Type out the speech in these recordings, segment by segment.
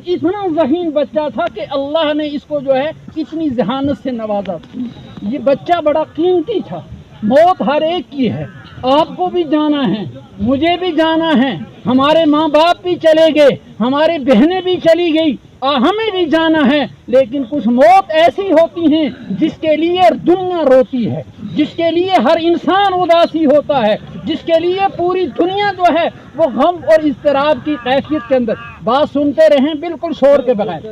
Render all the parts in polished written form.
اتنا ذہین بچہ تھا کہ اللہ نے اس کو جو ہے اتنی ذہانت سے نوازا تھا. یہ بچہ بڑا قیمتی تھا. موت ہر ایک کی ہے، آپ کو بھی جانا ہے، مجھے بھی جانا ہے، ہمارے ماں باپ بھی چلے گئے، ہماری بہنیں بھی چلی گئی، ہمیں بھی جانا ہے. لیکن کچھ موت ایسی ہوتی ہیں جس کے لیے دنیا روتی ہے، جس کے لیے ہر انسان اداسی ہوتا ہے، جس کے لیے پوری دنیا جو ہے وہ غم اور اضطراب کی کیفیت کے اندر. بات سنتے رہیں بالکل شور کے بغیر.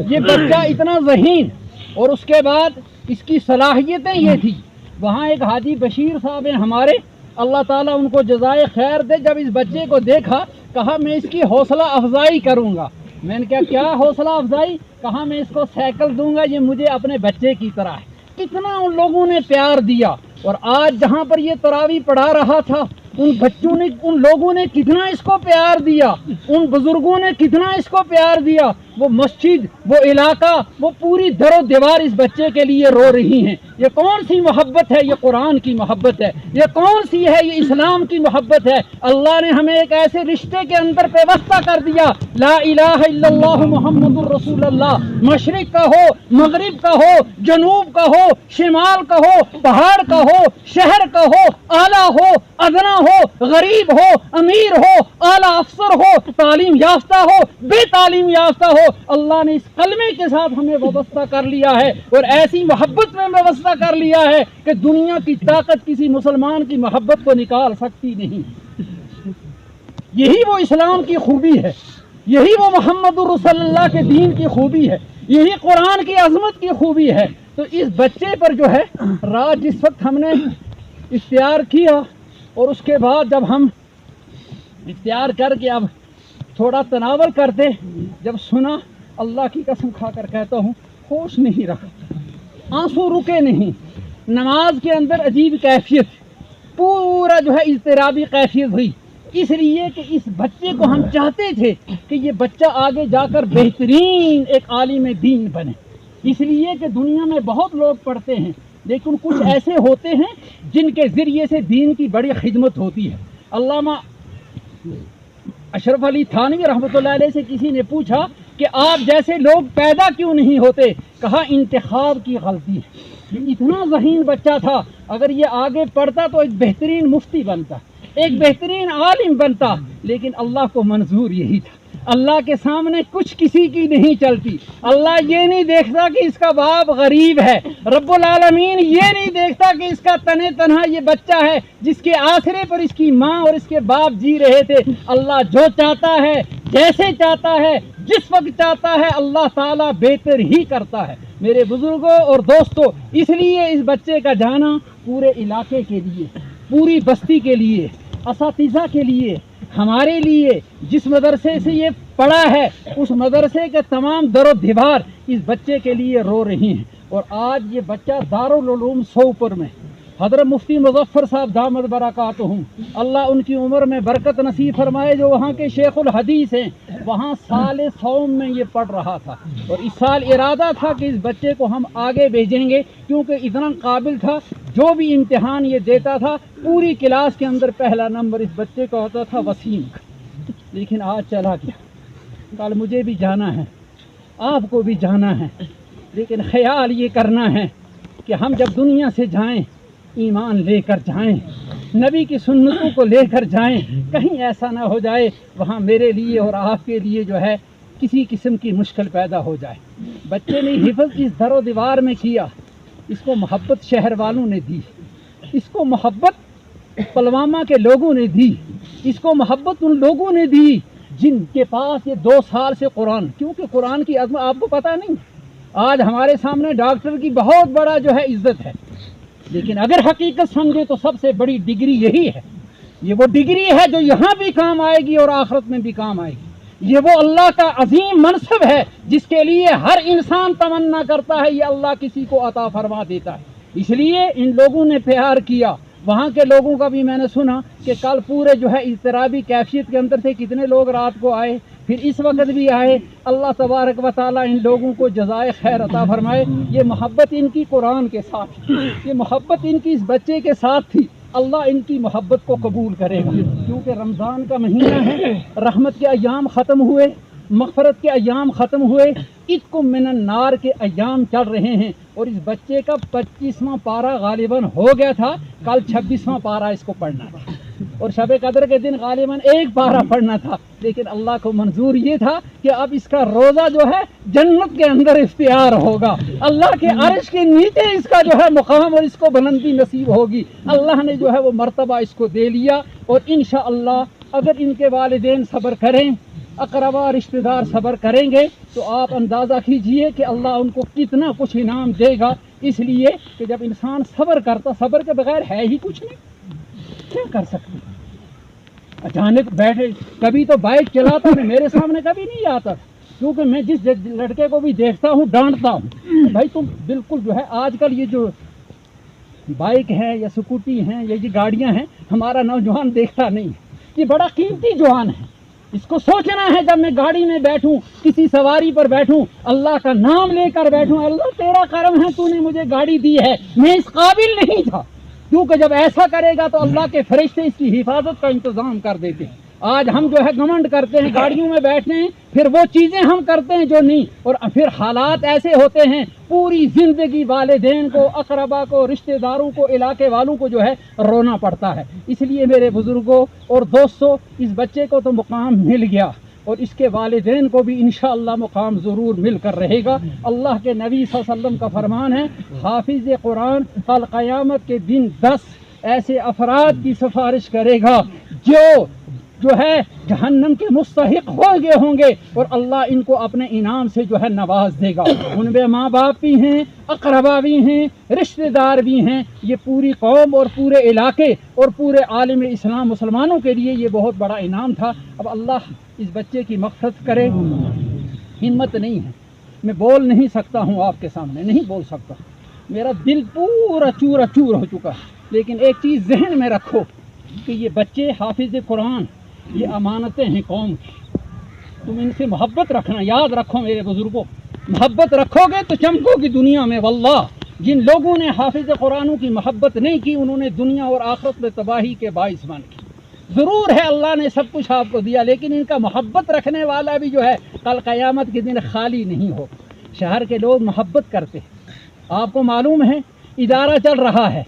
یہ بچہ اتنا ذہین، اور اس کے بعد اس کی صلاحیتیں یہ تھی. وہاں ایک حاجی بشیر صاحب ہیں ہمارے، اللہ تعالیٰ ان کو جزائے خیر دے. جب اس بچے کو دیکھا کہا میں اس کی حوصلہ افزائی کروں گا. میں نے کہا کیا حوصلہ افزائی؟ کہا میں اس کو سائیکل دوں گا، یہ مجھے اپنے بچے کی طرح ہے. کتنا ان لوگوں نے پیار دیا. اور آج جہاں پر یہ تراویح پڑھا رہا تھا، ان بچوں نے، ان لوگوں نے کتنا اس کو پیار دیا، ان بزرگوں نے کتنا اس کو پیار دیا. وہ مسجد، وہ علاقہ، وہ پوری در و دیوار اس بچے کے لیے رو رہی ہیں. یہ کون سی محبت ہے؟ یہ قرآن کی محبت ہے. یہ کون سی ہے؟ یہ اسلام کی محبت ہے. اللہ نے ہمیں ایک ایسے رشتے کے اندر پیوستہ کر دیا، لا الہ الا اللہ محمد الرسول اللہ. مشرق کا ہو، مغرب کا ہو، جنوب کا ہو، شمال کا ہو، پہاڑ کا ہو، شہر کا ہو، اعلیٰ ہو، ادنا ہو، غریب ہو، امیر ہو، اعلیٰ افسر ہو، تعلیم یافتہ ہو، بے تعلیم یافتہ ہو، اللہ نے اس کلمے کے ساتھ ہمیں وابستہ کر لیا ہے. اور ایسی محبت میں وابستہ کر لیا ہے کہ دنیا کی طاقت کسی مسلمان کی محبت کو نکال سکتی نہیں. یہی وہ اسلام کی خوبی ہے، یہی وہ محمد رسول اللہ کے دین کی خوبی ہے، یہی قرآن کی عظمت کی خوبی ہے. تو اس بچے پر جو ہے رات جس وقت ہم نے اختیار کیا، اور اس کے بعد جب ہم اختیار کر کے اب تھوڑا تناول کرتے، جب سنا، اللہ کی قسم کھا کر کہتا ہوں ہوش نہیں رہا، آنسو رکے نہیں. نماز کے اندر عجیب کیفیت، پورا جو ہے اضطرابی کیفیت ہوئی. اس لیے کہ اس بچے کو ہم چاہتے تھے کہ یہ بچہ آگے جا کر بہترین ایک عالم دین بنے. اس لیے کہ دنیا میں بہت لوگ پڑھتے ہیں، لیکن کچھ ایسے ہوتے ہیں جن کے ذریعے سے دین کی بڑی خدمت ہوتی ہے. علامہ اشرف علی تھانوی رحمۃ اللہ علیہ سے کسی نے پوچھا کہ آپ جیسے لوگ پیدا کیوں نہیں ہوتے؟ کہا انتخاب کی غلطی ہے. یہ اتنا ذہین بچہ تھا، اگر یہ آگے پڑھتا تو ایک بہترین مفتی بنتا، ایک بہترین عالم بنتا. لیکن اللہ کو منظور یہی تھا. اللہ کے سامنے کچھ کسی کی نہیں چلتی. اللہ یہ نہیں دیکھتا کہ اس کا باپ غریب ہے، رب العالمین یہ نہیں دیکھتا کہ اس کا تنہ تنہا یہ بچہ ہے جس کے آسرے پر اس کی ماں اور اس کے باپ جی رہے تھے. اللہ جو چاہتا ہے، جیسے چاہتا ہے، جس وقت چاہتا ہے، اللہ تعالیٰ بہتر ہی کرتا ہے. میرے بزرگوں اور دوستوں، اس لیے اس بچے کا جانا پورے علاقے کے لیے، پوری بستی کے لیے، اساتذہ کے لیے، ہمارے لیے، جس مدرسے سے یہ پڑھا ہے اس مدرسے کے تمام در و دیوار اس بچے کے لیے رو رہی ہیں. اور آج یہ بچہ دارالعلوم سوپور میں حضرت مفتی مظفر صاحب دامت برکاتہم، اللہ ان کی عمر میں برکت نصیب فرمائے، جو وہاں کے شیخ الحدیث ہیں، وہاں سال سوم میں یہ پڑھ رہا تھا. اور اس سال ارادہ تھا کہ اس بچے کو ہم آگے بھیجیں گے، کیونکہ اتنا قابل تھا. جو بھی امتحان یہ دیتا تھا پوری کلاس کے اندر پہلا نمبر اس بچے کا ہوتا تھا، وسیم کا. لیکن آج چلا گیا. کل مجھے بھی جانا ہے، آپ کو بھی جانا ہے. لیکن خیال یہ کرنا ہے کہ ہم جب دنیا سے جائیں ایمان لے کر جائیں، نبی کی سنتوں کو لے کر جائیں. کہیں ایسا نہ ہو جائے وہاں میرے لیے اور آپ کے لیے جو ہے کسی قسم کی مشکل پیدا ہو جائے. بچے نے حفظ اس در و دیوار میں کیا. اس کو محبت شہر والوں نے دی، اس کو محبت پلوامہ کے لوگوں نے دی، اس کو محبت ان لوگوں نے دی جن کے پاس یہ 2 سال سے قرآن، کیونکہ قرآن کی عظمت آپ کو پتہ نہیں. آج ہمارے سامنے ڈاکٹر کی بہت بڑا جو ہے عزت ہے، لیکن اگر حقیقت سمجھے تو سب سے بڑی ڈگری یہی ہے. یہ وہ ڈگری ہے جو یہاں بھی کام آئے گی اور آخرت میں بھی کام آئے گی. یہ وہ اللہ کا عظیم منصب ہے جس کے لیے ہر انسان تمنا کرتا ہے، یہ اللہ کسی کو عطا فرما دیتا ہے. اس لیے ان لوگوں نے پیار کیا. وہاں کے لوگوں کا بھی میں نے سنا کہ کل پورے جو ہے اضطرابی کیفیت کے اندر سے کتنے لوگ رات کو آئے، پھر اس وقت بھی آئے. اللہ تبارک و تعالیٰ ان لوگوں کو جزائے خیر عطا فرمائے. یہ محبت ان کی قرآن کے ساتھ، یہ محبت ان کی اس بچے کے ساتھ تھی. اللہ ان کی محبت کو قبول کرے گا، کیونکہ رمضان کا مہینہ ہے، رحمت کے ایام ختم ہوئے، مغفرت کے ایام ختم ہوئے، عتق من النار کے ایام چل رہے ہیں، اور اس بچے کا 25واں پارہ غالباً ہو گیا تھا، کل 26واں پارہ اس کو پڑھنا تھا، اور شب قدر کے دن غالباً ایک پارہ پڑھنا تھا، لیکن اللہ کو منظور یہ تھا کہ اب اس کا روزہ جو ہے جنت کے اندر اختیار ہوگا، اللہ کے عرش کے نیچے اس کا جو ہے مقام اور اس کو بلندی نصیب ہوگی۔ اللہ نے جو ہے وہ مرتبہ اس کو دے لیا، اور انشاءاللہ اگر ان کے والدین صبر کریں، اقربا رشتہ دار صبر کریں گے، تو آپ اندازہ کیجئے کہ اللہ ان کو کتنا کچھ انعام دے گا، اس لیے کہ جب انسان صبر کرتا، صبر کے بغیر ہے ہی کچھ نہیں، کیا کر سکتے؟ اچانک بیٹھے، کبھی تو بائک چلاتا میں میرے سامنے کبھی نہیں آتا، کیونکہ میں جس لڑکے کو بھی دیکھتا ہوں ڈانٹتا ہوں، بھائی تم بالکل جو ہے آج کل یہ جو بائک ہیں یا اسکوٹی ہیں یا یہ گاڑیاں ہیں، ہمارا نوجوان دیکھتا نہیں ہے، یہ بڑا قیمتی جوان ہے، اس کو سوچنا ہے جب میں گاڑی میں بیٹھوں، کسی سواری پر بیٹھوں، اللہ کا نام لے کر بیٹھوں، اللہ تیرا کرم ہے، تو نے مجھے گاڑی دی ہے، میں اس قابل نہیں تھا، کیونکہ جب ایسا کرے گا تو اللہ کے فرشتے اس کی حفاظت کا انتظام کر دیتے ہیں۔ آج ہم جو ہے گھمنڈ کرتے ہیں، گاڑیوں میں بیٹھتے ہیں، پھر وہ چیزیں ہم کرتے ہیں جو نہیں، اور پھر حالات ایسے ہوتے ہیں، پوری زندگی والدین کو، اقربا کو، رشتہ داروں کو، علاقے والوں کو جو ہے رونا پڑتا ہے۔ اس لیے میرے بزرگوں اور دوستوں، اس بچے کو تو مقام مل گیا، اور اس کے والدین کو بھی انشاءاللہ مقام ضرور مل کر رہے گا۔ اللہ کے نبی صلی اللہ علیہ وسلم کا فرمان ہے، حافظ قرآن کل قیامت کے دن 10 ایسے افراد کی سفارش کرے گا جو ہے جہنم کے مستحق ہوں گے، اور اللہ ان کو اپنے انعام سے جو ہے نواز دے گا۔ ان میں ماں باپ بھی ہیں، اقربا بھی ہیں، رشتہ دار بھی ہیں، یہ پوری قوم اور پورے علاقے اور پورے عالم اسلام مسلمانوں کے لیے یہ بہت بڑا انعام تھا۔ اب اللہ اس بچے کی مغفرت کرے، ہمت نہیں ہے، میں بول نہیں سکتا ہوں، آپ کے سامنے نہیں بول سکتا، میرا دل پورا چورا چور ہو چکا ہے، لیکن ایک چیز ذہن میں رکھو کہ یہ بچے حافظ قرآن، یہ امانتیں ہیں قوم کی، تم ان سے محبت رکھنا، یاد رکھو میرے بزرگوں، محبت رکھو گے تو چمکو گی دنیا میں۔ واللہ جن لوگوں نے حافظ قرآنوں کی محبت نہیں کی، انہوں نے دنیا اور آخرت میں تباہی کے باعث بن کی۔ ضرور ہے اللہ نے سب کچھ آپ کو دیا، لیکن ان کا محبت رکھنے والا بھی جو ہے کل قیامت کے دن خالی نہیں ہو۔ شہر کے لوگ محبت کرتے ہیں، آپ کو معلوم ہے ادارہ چل رہا ہے،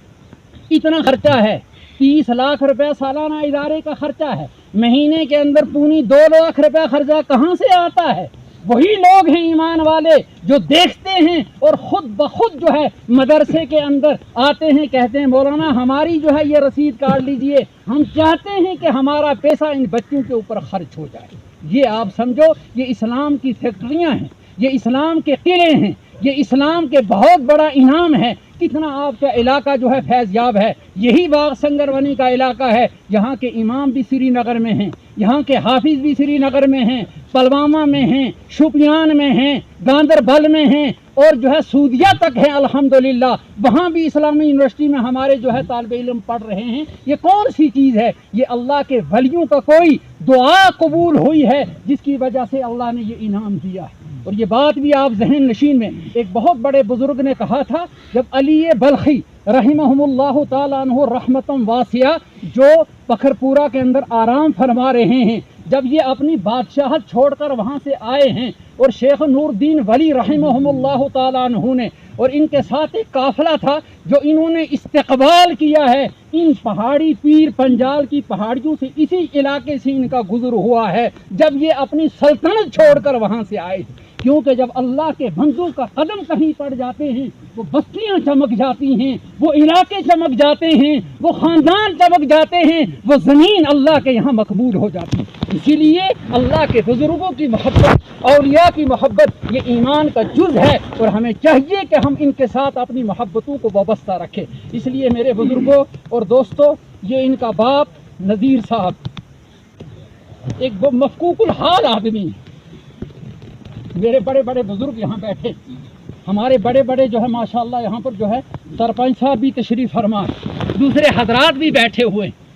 اتنا خرچہ ہے، 30 لاکھ روپے سالانہ ادارے کا خرچہ ہے، مہینے کے اندر پونی 2 لاکھ روپے خرچہ کہاں سے آتا ہے؟ وہی لوگ ہیں ایمان والے جو دیکھتے ہیں اور خود بخود جو ہے مدرسے کے اندر آتے ہیں، کہتے ہیں مولانا ہماری جو ہے یہ رسید کاٹ لیجئے، ہم چاہتے ہیں کہ ہمارا پیسہ ان بچوں کے اوپر خرچ ہو جائے۔ یہ آپ سمجھو یہ اسلام کی فیکٹریاں ہیں، یہ اسلام کے قلعے ہیں، یہ اسلام کے بہت بڑا انعام ہے۔ کتنا آپ کا علاقہ جو ہے فیض یاب ہے، یہی باغ سنگرونی کا علاقہ ہے، یہاں کے امام بھی سری نگر میں ہیں، یہاں کے حافظ بھی سری نگر میں ہیں، پلوامہ میں ہیں، شوپیان میں ہیں، گاندربل میں ہیں، اور جو ہے سودیہ تک ہیں الحمدللہ، وہاں بھی اسلامی یونیورسٹی میں ہمارے جو ہے طالب علم پڑھ رہے ہیں۔ یہ کون سی چیز ہے؟ یہ اللہ کے ولیوں کا کوئی دعا قبول ہوئی ہے جس کی وجہ سے اللہ نے یہ انعام دیا ہے۔ اور یہ بات بھی آپ ذہن نشین میں، ایک بہت بڑے بزرگ نے کہا تھا، جب علی بلخی رحمہم اللہ تعالیٰ عنہ رحمتم واسعہ جو پکھرپورہ کے اندر آرام فرما رہے ہیں، جب یہ اپنی بادشاہت چھوڑ کر وہاں سے آئے ہیں، اور شیخ نور الدین ولی رحمہم اللہ تعالیٰ عنہ نے اور ان کے ساتھ ایک قافلہ تھا جو انہوں نے استقبال کیا ہے ان پہاڑی پیر پنجال کی پہاڑیوں سے، اسی علاقے سے ان کا گزر ہوا ہے جب یہ اپنی سلطنت چھوڑ کر وہاں سے آئے، کیونکہ جب اللہ کے بندوں کا قدم کہیں پڑ جاتے ہیں وہ بستیاں چمک جاتی ہیں، وہ علاقے چمک جاتے ہیں، وہ خاندان چمک جاتے ہیں، وہ زمین اللہ کے یہاں مقبول ہو جاتی ہے۔ اسی لیے اللہ کے بزرگوں کی محبت، اولیاء کی محبت یہ ایمان کا جز ہے، اور ہمیں چاہیے کہ ہم ان کے ساتھ اپنی محبتوں کو وابستہ رکھیں۔ اس لیے میرے بزرگوں اور دوستوں، یہ ان کا باپ نذیر صاحب ایک مفکوک الحال آدمی ہے۔ میرے بڑے بڑے بزرگ یہاں بیٹھے، ہمارے بڑے بڑے جو ہے ماشاءاللہ یہاں پر جو ہے سرپنچ صاحب بھی تشریف فرما، دوسرے حضرات بھی بیٹھے ہوئے ہیں۔